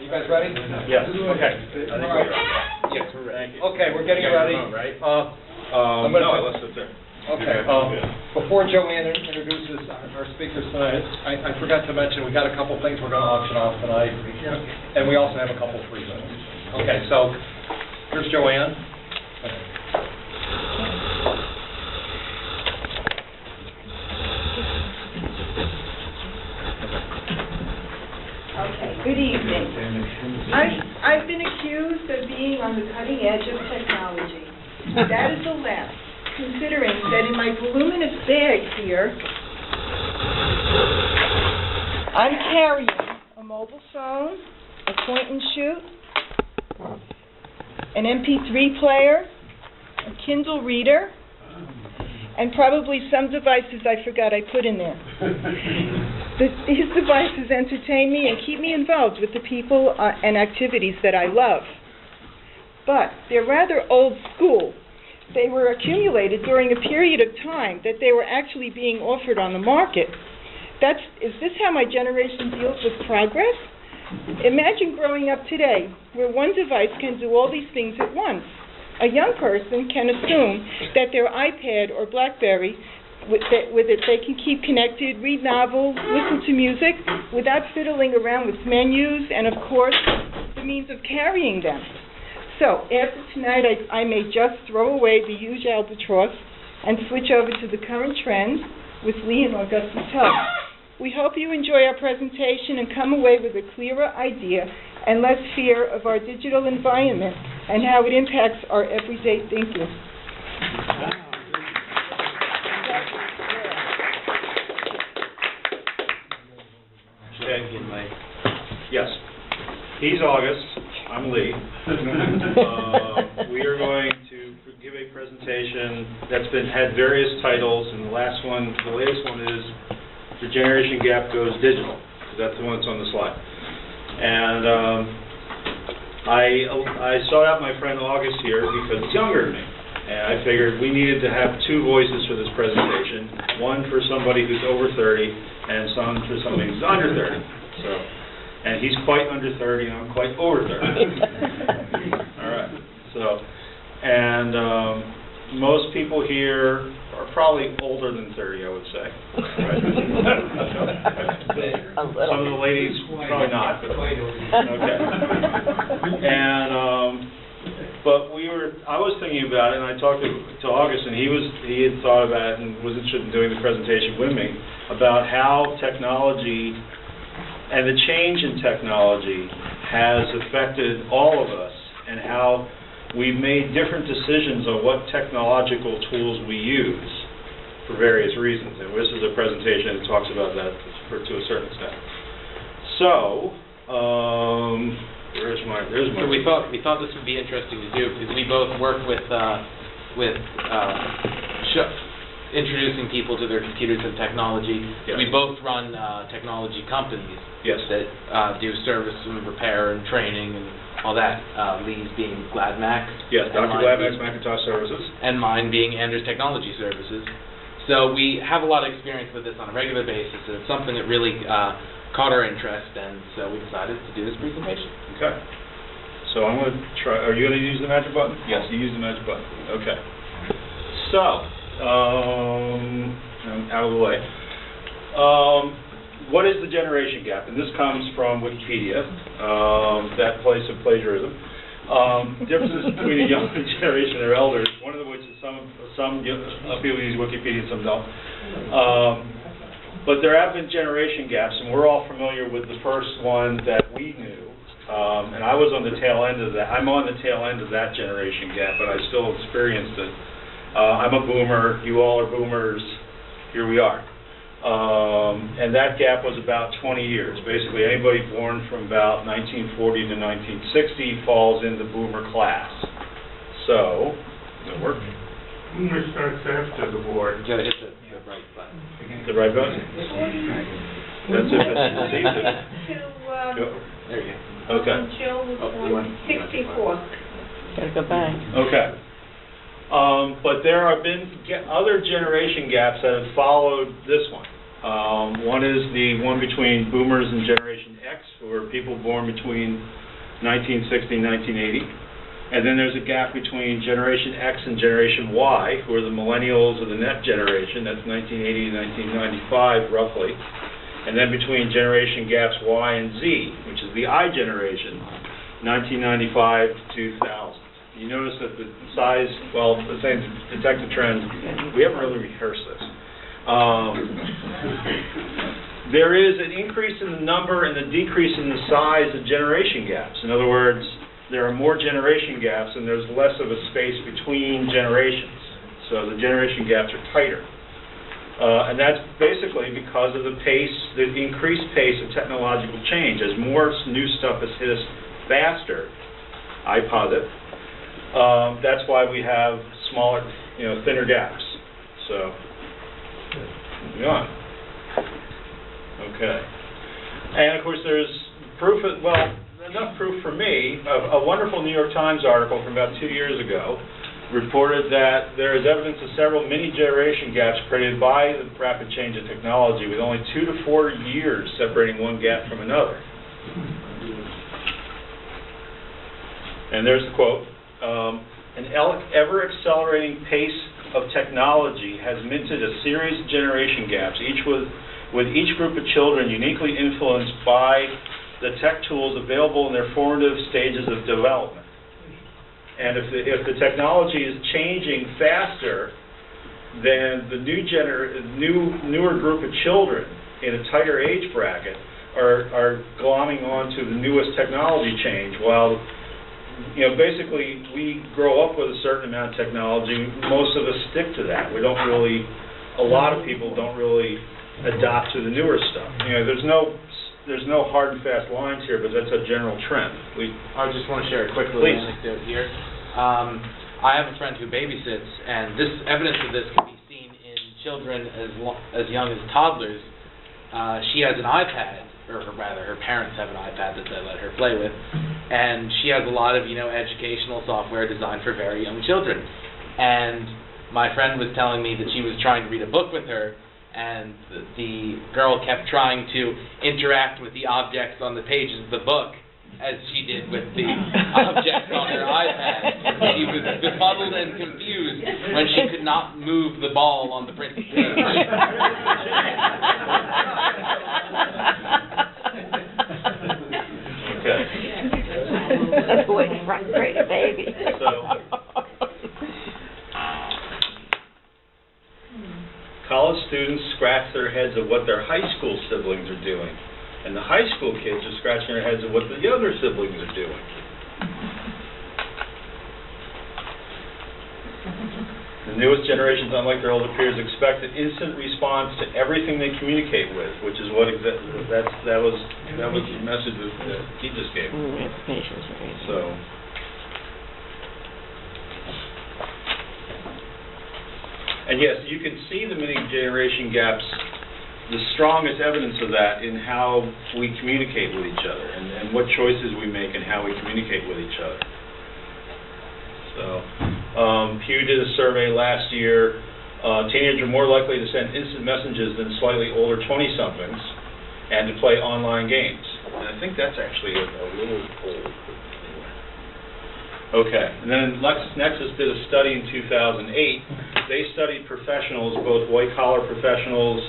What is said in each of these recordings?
You guys ready? Yes. Okay. All right. Yes, we're ready. Okay, we're getting ready. Right? No, let's sit there. Okay. Before Joanne introduces our speakers tonight, I forgot to mention we got a couple things we're going to auction off tonight, and we also have a couple free ones. Okay, so here's Joanne. Okay, good evening. I've been accused of being on the cutting edge of technology. That is a laugh, considering that in my voluminous bag here, I'm carrying a mobile phone, a point and shoot, an MP3 player, a Kindle reader, and probably some devices I forgot I put in there. These devices entertain me and keep me involved with the people and activities that I love. But they're rather old school. They were accumulated during a period of time that they were actually being offered on the market. Is this how my generation deals with progress? Imagine growing up today where one device can do all these things at once. A young person can assume that their iPad or BlackBerry, with it they can keep connected, read novels, listen to music, without fiddling around with menus and, of course, the means of carrying them. So, after tonight, I may just throw away the huge albatross and switch over to the current trend with Lee and Augusta Tubb. We hope you enjoy our presentation and come away with a clearer idea and less fear of our digital environment and how it impacts our everyday thinking. Yes. He's August. I'm Lee. We are going to give a presentation that's had various titles, and the latest one is The Generation Gap Goes Digital. That's the one that's on the slide. And I sought out my friend August here because he's younger than me. And I figured we needed to have two voices for this presentation, one for somebody who's over 30 and some for somebody who's under 30. And he's quite under 30 and I'm quite over 30. All right. Most people here are probably older than 30, I would say. Right? Some of the ladies probably not. Okay. But I was thinking about it, and I talked to August, and he had thought about it and was interested in doing the presentation with me about how technology and the change in technology has affected all of us and how we've made different decisions on what technological tools we use for various reasons. And this is a presentation that talks about that to a certain extent. So, there's my. So we thought this would be interesting to do because we both work with introducing people to their computers and technology. Yes. We both run technology companies that do service and repair and training and all that. Lee's being GladMax. Yes, Dr. GladMax Macintosh Services. And mine being Anders Technology Services. So we have a lot of experience with this on a regular basis, and it's something that really caught our interest, and so we decided to do this presentation. Okay. So I'm going to try. Are you going to use the magic button? Yes, you use the magic button. Okay. So, I'm out of the way. What is the generation gap? And this comes from Wikipedia, that place of plagiarism. Differences between the younger generation and their elders, one of which is some people use Wikipedia and some don't. But there have been generation gaps, and we're all familiar with the first one that we knew. And I was on the tail end of that. I'm on the tail end of that generation gap, but I still experienced it. I'm a boomer. You all are boomers. Here we are. And that gap was about 20 years. Basically, anybody born from about 1940 to 1960 falls in the boomer class. So, does it work? Boomer starts after the war. You gotta hit the right button. The right button? That's it. There you go. Okay. Until 64. Gotta go back. Okay. But there have been other generation gaps that have followed this one. One is the one between boomers and Generation X, who are people born between 1960 and 1980. And then there's a gap between Generation X and Generation Y, who are the millennials or the net generation. That's 1980 to 1995, roughly. And then between generation gaps Y and Z, which is the I generation, 1995 to 2000. You notice that the size, well, the same detect a trend. We haven't really rehearsed this. There is an increase in the number and the decrease in the size of generation gaps. In other words, there are more generation gaps and there's less of a space between generations. So the generation gaps are tighter. And that's basically because of the increased pace of technological change. As more new stuff has hit us faster, I posit, that's why we have smaller, thinner gaps. So, moving on. Okay. And of course there's proof, enough proof for me. A wonderful New York Times article from about 2 years ago reported that there is evidence of several mini-generation gaps created by the rapid change of technology, with only 2 to 4 years separating one gap from another. And there's the quote, an ever-accelerating pace of technology has minted a series of generation gaps, each with each group of children uniquely influenced by the tech tools available in their formative stages of development. And if the technology is changing faster, then the newer group of children in a tighter age bracket are glomming onto the newest technology change, while basically we grow up with a certain amount of technology. Most of us stick to that. A lot of people don't really adopt to the newer stuff. There's no hard and fast lines here, but that's a general trend. I just want to share a quick little anecdote here. I have a friend who babysits, and evidence of this can be seen in children as young as toddlers. She has an iPad, or rather, her parents have an iPad that they let her play with, and she has a lot of, educational software designed for very young children. And my friend was telling me that she was trying to read a book with her, and the girl kept trying to interact with the objects on the pages of the book as she did with the objects on her iPad. She was befuddled and confused when she could not move the ball on the printed page. Okay. That's the way to frustrate a baby. College students scratch their heads at what their high school siblings are doing, and the high school kids are scratching their heads at what the younger siblings are doing. The newest generations, unlike their older peers, expect an instant response to everything they communicate with, which is what that was the message that he just gave. So. And yes, you can see the many generation gaps, the strongest evidence of that in how we communicate with each other and what choices we make and how we communicate with each other. So, Pew did a survey last year. Teenagers are more likely to send instant messages than slightly older 20-somethings and to play online games. And I think that's actually a little old. Okay, and then LexisNexis did a study in 2008. They studied professionals, both white-collar professionals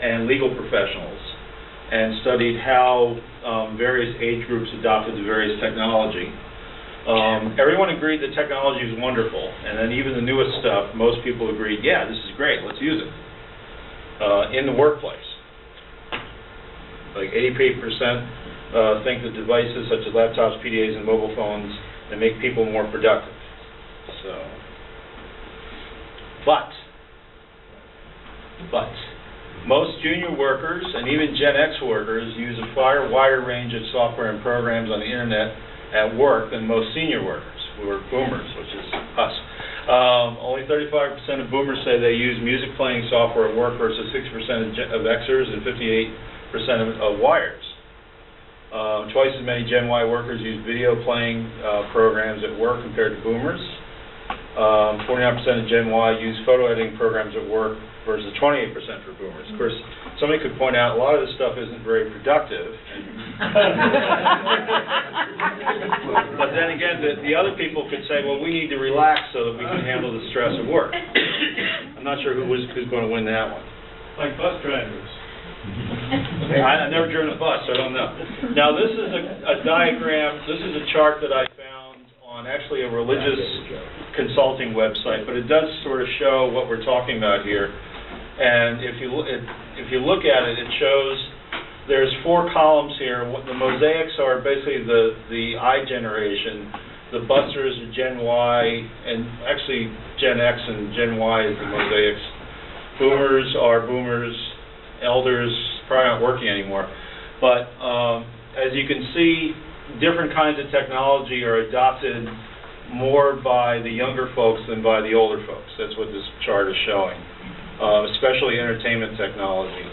and legal professionals, and studied how various age groups adopted the various technology. Everyone agreed that technology was wonderful, and then even the newest stuff, most people agreed, yeah, this is great, let's use it. In the workplace. Like 88% think that devices such as laptops, PDAs, and mobile phones that make people more productive. So, but most junior workers and even Gen X workers use a far wider range of software and programs on the internet at work than most senior workers, who are boomers, which is us. Only 35% of boomers say they use music playing software at work versus 60% of Xers and 58% of Yers. Twice as many Gen Y workers use video playing programs at work compared to boomers. 49% of Gen Y use photo editing programs at work, versus 28% for boomers. Of course, somebody could point out a lot of this stuff isn't very productive. But then again, the other people could say, well, we need to relax so that we can handle the stress of work. I'm not sure who's going to win that one. Like bus drivers. I've never driven a bus, so I don't know. Now, this is a diagram, this is a chart that I found on actually a religious consulting website, but it does sort of show what we're talking about here. And if you look at it, it shows there's 4 columns here. The mosaics are basically the I generation. The busters are Gen Y, and actually Gen X and Gen Y is the mosaics. Boomers are boomers. Elders probably not working anymore. But as you can see, different kinds of technology are adopted more by the younger folks than by the older folks. That's what this chart is showing, especially entertainment technology,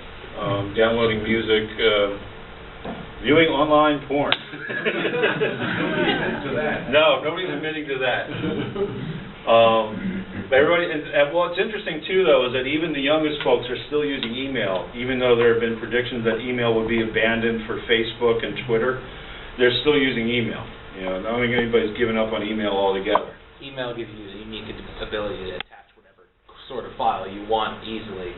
downloading music, viewing online porn. No, nobody's admitting to that. Everybody, and well, it's interesting too, though, is that even the youngest folks are still using email, even though there have been predictions that email would be abandoned for Facebook and Twitter. They're still using email. You know, I don't think anybody's given up on email altogether. Email gives you the unique ability to attach whatever sort of file you want easily.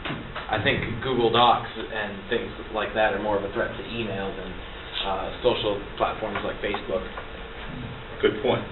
I think Google Docs and things like that are more of a threat to email than social platforms like Facebook. Good point.